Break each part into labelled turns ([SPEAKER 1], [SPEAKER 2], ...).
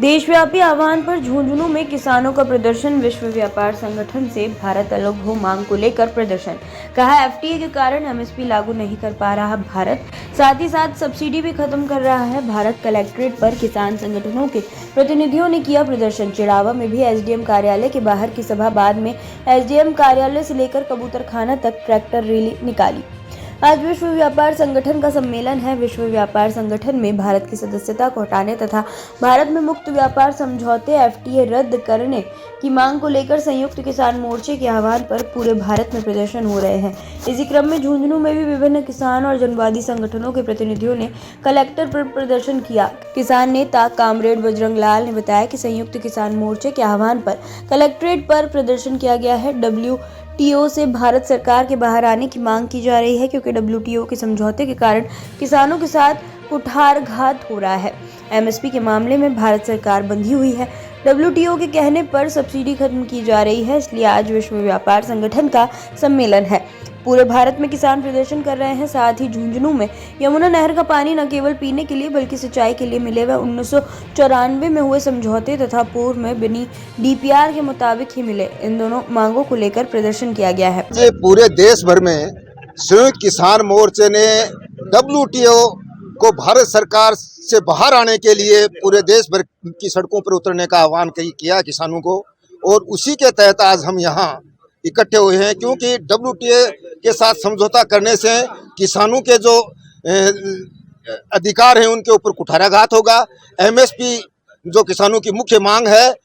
[SPEAKER 1] देशव्यापी आह्वान पर झुंझुनू में किसानों का प्रदर्शन। विश्व व्यापार संगठन से भारत अलग हो मांग को लेकर प्रदर्शन। कहा, एफटीए के कारण एमएसपी लागू नहीं कर पा रहा भारत, साथ ही साथ सब्सिडी भी खत्म कर रहा है भारत। कलेक्ट्रेट पर किसान संगठनों के प्रतिनिधियों ने किया प्रदर्शन। चिड़ावा में भी एसडीएम कार्यालय के बाहर की सभा, बाद में एसडीएम कार्यालय से लेकर कबूतरखाना तक ट्रैक्टर रैली निकाली। आज विश्व व्यापार संगठन का सम्मेलन है। विश्व व्यापार संगठन में भारत की सदस्यता को हटाने तथा भारत में मुक्त व्यापार समझौते एफटीए रद्द करने की मांग को लेकर संयुक्त किसान मोर्चे के आह्वान पर पूरे भारत में प्रदर्शन हो रहे हैं। इसी क्रम में झुंझुनू में भी विभिन्न किसान और जनवादी संगठनों के प्रतिनिधियों ने कलेक्टर पर प्रदर्शन किया। किसान नेता कामरेड बजरंग लाल ने बताया कि संयुक्त किसान मोर्चे के आह्वान पर कलेक्ट्रेट पर प्रदर्शन किया गया है। WTO से भारत सरकार के बाहर आने की मांग की जा रही है, क्योंकि WTO के समझौते के कारण किसानों के साथ कुठारघात हो रहा है। एमएसपी के मामले में भारत सरकार बंधी हुई है। WTO के कहने पर सब्सिडी खत्म की जा रही है, इसलिए आज विश्व व्यापार संगठन का सम्मेलन है। पूरे भारत में किसान प्रदर्शन कर रहे हैं। साथ ही झुंझुनू में यमुना नहर का पानी न केवल पीने के लिए बल्कि सिंचाई के लिए मिलेगा। 1994 में हुए समझौते तथा पूर्व में बनी DPR के मुताबिक ही मिले। इन दोनों मांगों को लेकर प्रदर्शन किया गया है।
[SPEAKER 2] पूरे देश भर में संयुक्त किसान मोर्चे ने WTO को भारत सरकार से बाहर आने के लिए पूरे देश भर की सड़कों पर उतरने का आह्वान किया किसानों को, और उसी के तहत आज हम यहाँ इकट्ठे हुए हैं, क्योंकि WTO के साथ समझौता करने से किसानों के जो अधिकार हैं उनके ऊपर कुठाराघात होगा। MSP जो किसानों की मुख्य मांग है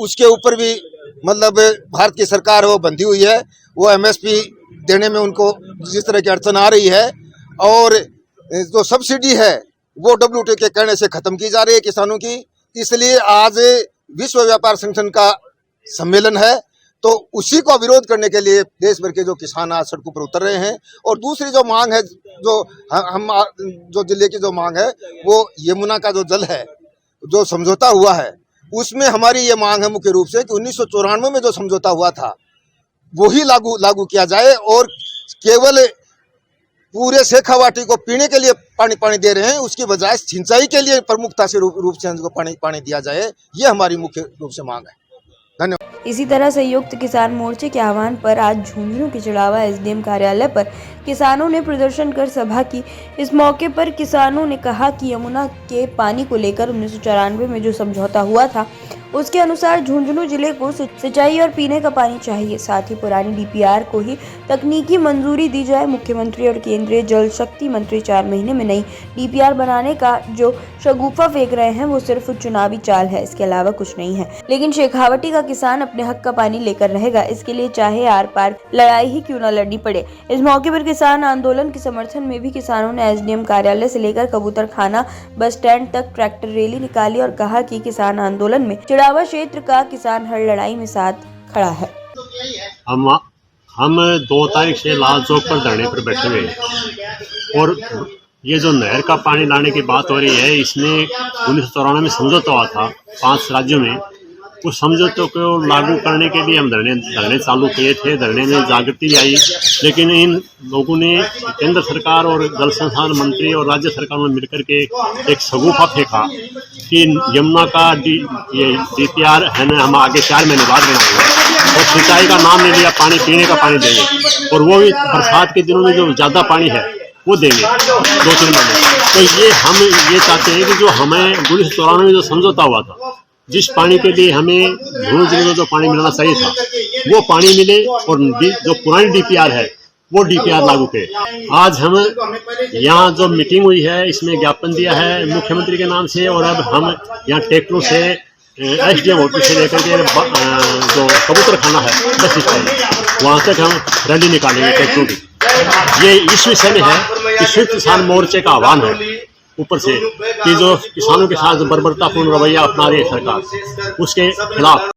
[SPEAKER 2] उसके ऊपर भी मतलब भारत की सरकार वो बंधी हुई है। वो MSP देने में उनको जिस तरह की अड़चन आ रही है, और जो सब्सिडी है वो WTO के कहने से खत्म की जा रही है किसानों की। इसलिए आज विश्व व्यापार संगठन का सम्मेलन है, तो उसी को विरोध करने के लिए देश भर के जो किसान आज सड़कों पर उतर रहे हैं। और दूसरी जो मांग है, जो जिले की जो मांग है, वो यमुना का जो जल है, जो समझौता हुआ है, उसमें हमारी ये मांग है मुख्य रूप से कि 1994 में जो समझौता हुआ था वही लागू किया जाए, और केवल पूरे शेखावाटी को पीने के लिए पानी दे रहे हैं, उसकी बजाय सिंचाई के लिए प्रमुखता से रूप से उनको पानी दिया जाए। ये हमारी मुख्य रूप से मांग है। धन्यवाद।
[SPEAKER 1] इसी तरह संयुक्त किसान मोर्चे के आह्वान पर आज झुंझुनू के चिड़ावा एसडीएम कार्यालय पर किसानों ने प्रदर्शन कर सभा की। इस मौके पर किसानों ने कहा कि यमुना के पानी को लेकर 1994 में जो समझौता हुआ था उसके अनुसार झुंझुनू जिले को सिंचाई और पीने का पानी चाहिए। साथ ही पुरानी DPR को ही तकनीकी मंजूरी दी जाए। मुख्यमंत्री और केंद्रीय जल शक्ति मंत्री 4 महीने में नई DPR बनाने का जो शगुफा फेंक रहे हैं वो सिर्फ चुनावी चाल है, इसके अलावा कुछ नहीं है। लेकिन शेखावाटी का किसान अपने हक का पानी लेकर रहेगा, इसके लिए चाहे आर पार लड़ाई ही क्यों न लड़नी पड़े। इस मौके पर किसान आंदोलन के समर्थन में भी किसानों ने SDM कार्यालय से लेकर कबूतरखाना बस स्टैंड तक ट्रैक्टर रैली निकाली और कहा कि किसान आंदोलन में चिड़ावा क्षेत्र का किसान हर लड़ाई में साथ खड़ा है।
[SPEAKER 3] हम 2 तारीख से लाल चौक पर धरने पर बैठे हुए हैं, और ये जो नहर का पानी लाने की बात हो रही है, इसमें 1994 में समझौता हुआ था 5 राज्यों में। उस समझौते को लागू करने के लिए हम धरने चालू किए थे। धरने में जागृति आई, लेकिन इन लोगों ने केंद्र सरकार और जल संसाधन मंत्री और राज्य सरकार में मिलकर के एक शगुफा फेंका कि यमुना का DPR है ना, हम आगे 4 महीने बाद बनाएंगे, और सिंचाई का नाम ले लिया, पानी पीने का पानी देंगे, और वो भी बरसात के दिनों में जो ज़्यादा पानी है वो देंगे 2-3 महीने। तो ये हम ये चाहते हैं कि जो हमें 1994 में जो समझौता हुआ था, जिस पानी के लिए हमें झुंझुनू जिले में जो पानी मिलना चाहिए था वो पानी मिले, और जो पुरानी DPR है वो DPR लागू करे। आज हम यहाँ जो मीटिंग हुई है इसमें ज्ञापन दिया है मुख्यमंत्री के नाम से, और अब हम यहाँ ट्रैक्टरों से SDM ऑफिस से लेकर के जो कबूतरखाना है बस स्टैंड, वहाँ तक हम रैली निकालेंगे ट्रैक्टरों की। ये इस विषय में है कि संयुक्त किसान मोर्चे का आह्वान है ऊपर से कि जो किसानों के साथ बर्बरतापूर्ण रवैया अपना रही है सरकार, उसके खिलाफ